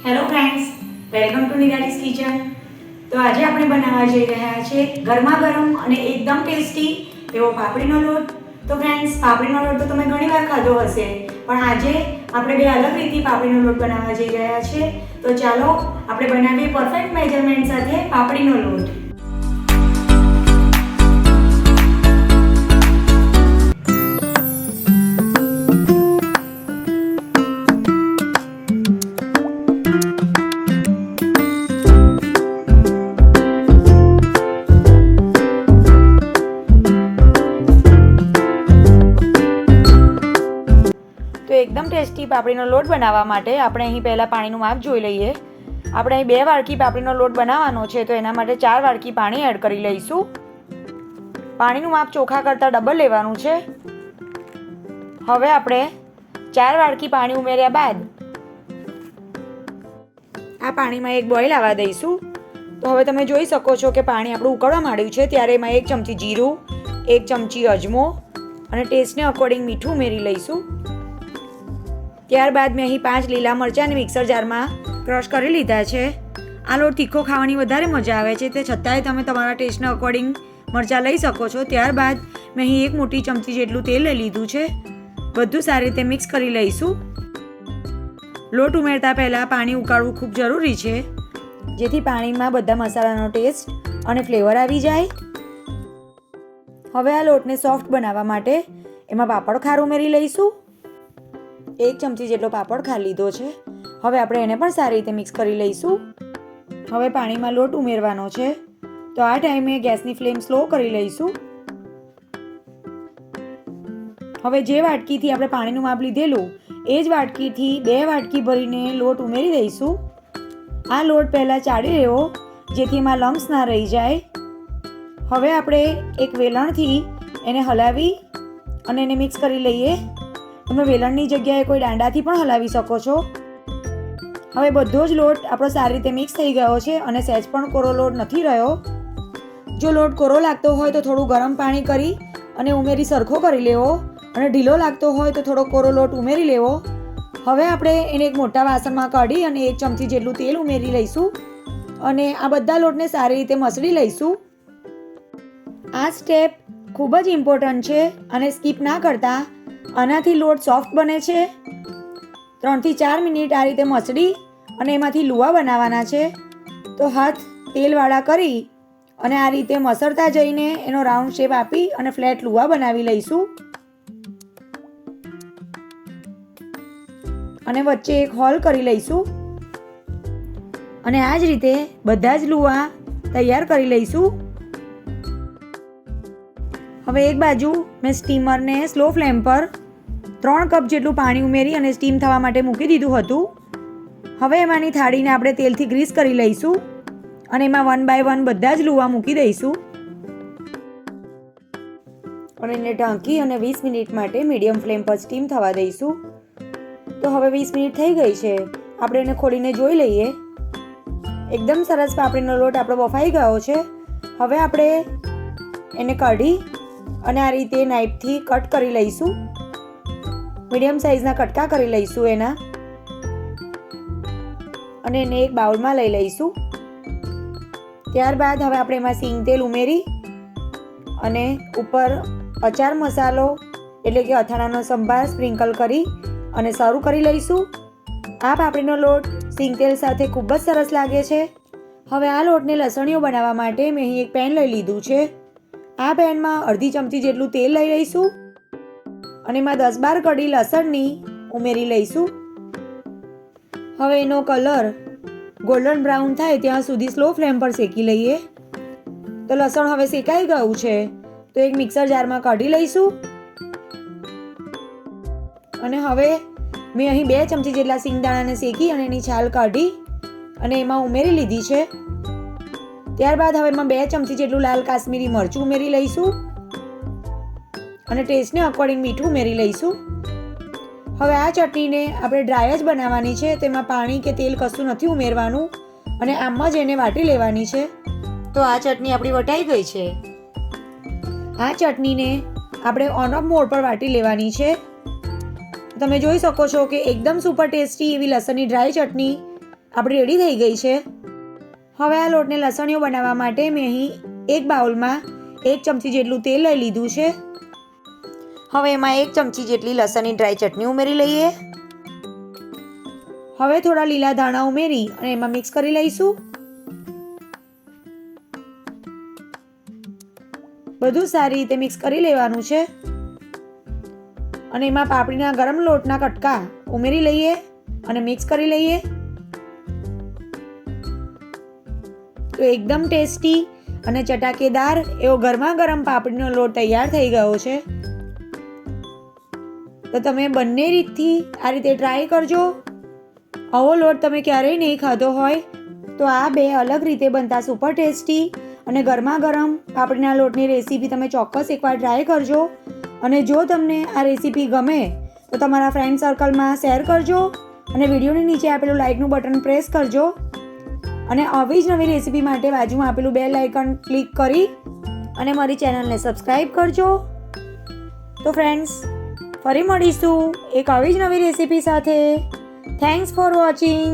Hello friends, welcome to Nirali's Kitchen. તો આજે આપણે બનાવવા જઈ રહ્યા છે ગરમા ગરમ અને એકદમ ટેસ્ટી એવો પાપડીનો લોટ। તો ફ્રેન્ડ્સ, પાપડીનો લોટ તો તમે ઘણી વાર ખાધો હશે, પણ આજે આપણે બે અલગ રીતે પાપડીનો લોટ બનાવવા જઈ રહ્યા છે। તો ચાલો આપણે બનાવીએ પરફેક્ટ મેજરમેન્ટ સાથે પાપડીનો લોટ। એકદમ ટેસ્ટી પાપડીનો લોટ બનાવવા માટે આપણે અહીં પહેલાં પાણીનું માપ જોઈ લઈએ। આપણે અહીં 2 વાડકી પાપડીનો લોટ બનાવવાનો છે, તો એના માટે 4 વાડકી પાણી એડ કરી લઈશું। પાણીનું માપ ચોખા કરતાં ડબલ લેવાનું છે। હવે આપણે 4 વાડકી પાણી ઉમેર્યા બાદ આ પાણીમાં એક બોઇલ આવવા દઈશું। તો હવે તમે જોઈ શકો છો કે પાણી આપણું ઉકળવા માંડ્યું છે, ત્યારે એમાં 1 ચમચી જીરું, 1 ચમચી અજમો અને ટેસ્ટને અકોર્ડિંગ મીઠું ઉમેરી લઈશું। ત્યારબાદ મેં અહીં 5 લીલા મરચાંને મિક્સર જારમાં ક્રશ કરી લીધા છે। આ લોટ તીખો ખાવાની વધારે મજા આવે છે, તે છતાંય તમે તમારા ટેસ્ટના અકોર્ડિંગ મરચાં લઈ શકો છો। ત્યારબાદ મેં અહીં 1 મોટી ચમચી જેટલું તેલ લઈ લીધું છે। બધું સારી રીતે મિક્સ કરી લઈશું। લોટ ઉમેરતા પહેલાં પાણી ઉકાળવું ખૂબ જરૂરી છે, જેથી પાણીમાં બધા મસાલાનો ટેસ્ટ અને ફ્લેવર આવી જાય। હવે આ લોટને સોફ્ટ બનાવવા માટે એમાં પાપડ ખાર ઉમેરી લઈશું। 1 ચમચી જેટલો પાપડ ખાર લીધો છે। હવે આપણે એને પણ સારી રીતે મિક્સ કરી લઈશું। હવે પાણીમાં લોટ ઉમેરવાનો છે, તો આ ટાઈમે ગેસની ફ્લેમ સ્લો કરી લઈશું। હવે જે વાટકીથી આપણે પાણીનું માપ લીધેલું એ જ વાટકીથી 2 વાટકી ભરીને લોટ ઉમેરી દઈશું। આ લોટ પહેલાં ચાળી લેવો, જેથી એમાં લમ્સ ના રહી જાય। હવે આપણે એક વેલણથી એને હલાવી અને એને મિક્સ કરી લઈએ। તમે વેલણની જગ્યાએ કોઈ દાંડાથી પણ હલાવી શકો છો। હવે બધો જ લોટ આપણો સારી રીતે મિક્સ થઈ ગયો છે અને સહેજ પણ કોરો લોટ નથી રહ્યો। જો લોટ કોરો લાગતો હોય તો થોડું ગરમ પાણી કરી અને ઉમેરી સરખો કરી લેવો, અને ઢીલો લાગતો હોય તો થોડો કોરો લોટ ઉમેરી લેવો। હવે આપણે એને એક મોટા વાસણમાં કાઢી અને 1 ચમચી જેટલું તેલ ઉમેરી લઈશું અને આ બધા લોટને સારી રીતે મસળી લઈશું। આ સ્ટેપ ખૂબ જ ઇમ્પોર્ટન્ટ છે અને સ્કીપ ના કરતા। આનાથી લોટ સોફ્ટ બને છે। 3 થી 4 મિનિટ આ રીતે મસળી અને એમાંથી લુવા બનાવવાના છે। તો હાથ તેલવાળા કરી અને આ રીતે મસળતા જઈને એનો રાઉન્ડ શેપ આપી અને ફ્લેટ લુવા બનાવી લઈશું અને વચ્ચે એક હોલ કરી લઈશું અને આ જ રીતે બધા જ લુવા તૈયાર કરી લઈશું। હવે એક બાજુ મેં સ્ટીમરને સ્લો ફ્લેમ પર 3 કપ જેટલું પાણી ઉમેરી અને સ્ટીમ થવા માટે મૂકી દીધું હતું। હવે એમાંની થાળીને આપણે તેલથી ગ્રીસ કરી લઈશું અને એમાં 1 બાય 1 બધા જ લુવા મૂકી દઈશું અને એને ઢાંકી અને 20 મિનિટ માટે મીડિયમ ફ્લેમ પર સ્ટીમ થવા દઈશું। તો હવે 20 મિનિટ થઈ ગઈ છે, આપણે એને ખોલીને જોઈ લઈએ। એકદમ સરસ પાપડીનો લોટ આપણો બફાઈ ગયો છે। હવે આપણે એને કાઢી અને આ રીતે નાઈફથી કટ કરી લઈશું। મીડિયમ સાઇઝના કટકા કરી લઈશું એના અને એને એક બાઉલમાં લઈ લઈશું। ત્યારબાદ હવે આપણે એમાં સિંગ તેલ ઉમેરી અને ઉપર અચાર મસાલો એટલે કે અથાણાનો સંભાર સ્પ્રિંકલ કરી અને સર્વ કરી લઈશું। આ પાપડીનો લોટ સિંગ તેલ સાથે ખૂબ જ સરસ લાગે છે। હવે આ લોટને લસણીઓ બનાવવા માટે મેં અહીં એક પેન લઈ લીધું છે। આ પેનમાં અડધી ચમચી જેટલું તેલ લઈ લઈશું અને એમાં 10-12 કડી લસણની ઉમેરી લઈશું। હવે એનો કલર ગોલ્ડન બ્રાઉન થાય ત્યાં સુધી સ્લો ફ્લેમ પર શેકી લઈએ। તો લસણ હવે શેકાઈ ગયું છે, તો એક મિક્સર જારમાં કાઢી લઈશું અને હવે મેં અહીં 2 ચમચી જેટલા સિંગદાણાને શેકી અને એની છાલ કાઢી અને એમાં ઉમેરી લીધી છે। ત્યારબાદ હવે એમાં 2 ચમચી જેટલું લાલ કાશ્મીરી મરચું ઉમેરી લઈશું અને ટેસ્ટને અકોર્ડિંગ મીઠું ઉમેરી લઈશું। હવે આ ચટણીને આપણે ડ્રાય જ બનાવવાની છે, તેમાં પાણી કે તેલ કશું નથી ઉમેરવાનું અને આમ જ એને વાટી લેવાની છે। તો આ ચટણી આપણી વટાઈ ગઈ છે। આ ચટણીને આપણે ઓન ઓફ મોડ પર વાટી લેવાની છે। તમે જોઈ શકો છો કે એકદમ સુપર ટેસ્ટી એવી લસણની ડ્રાય ચટણી આપણી રેડી થઈ ગઈ છે. હવે આ લોટને લસણીઓ બનાવવા માટે મેં અહીં એક બાઉલમાં 1 ચમચી જેટલું તેલ લઈ લીધું છે. હવે એમાં 1 ચમચી જેટલી લસણની ડ્રાય ચટણી ઉમેરી લઈએ. હવે થોડા લીલા ધાણા ઉમેરી અને એમાં મિક્સ કરી લઈશું. બધું સારી રીતે મિક્સ કરી લેવાનું છે અને એમાં પાપડીના ગરમ લોટના કટકા ઉમેરી લઈએ અને મિક્સ કરી લઈએ. તો એકદમ ટેસ્ટી અને ચટાકેદાર એવો ગરમા ગરમ પાપડીનો લોટ તૈયાર થઈ ગયો છે. તો તમે બંને રીતથી આ રીતે ટ્રાય કરજો. આવો લોટ તમે ક્યારેય નહીં ખાધો હોય તો આ બે અલગ રીતે બનતા સુપર ટેસ્ટી અને ગરમા ગરમ પાપડીના લોટની રેસીપી તમે ચોક્કસ એકવાર ટ્રાય કરજો. અને જો તમને આ રેસીપી ગમે તો તમારા ફ્રેન્ડ સર્કલમાં શેર કરજો અને વિડીયોની નીચે આપેલું લાઇકનું બટન પ્રેસ કરજો. અને આવી જ નવી રેસીપી માટે બાજુમાં આપેલું બેલ આઇકન ક્લિક કરી અને મારી ચેનલને સબસ્ક્રાઈબ કરજો. તો ફ્રેન્ડ્સ, ફરી મળીશું એક આવી જ નવી રેસીપી સાથે. Thanks for watching.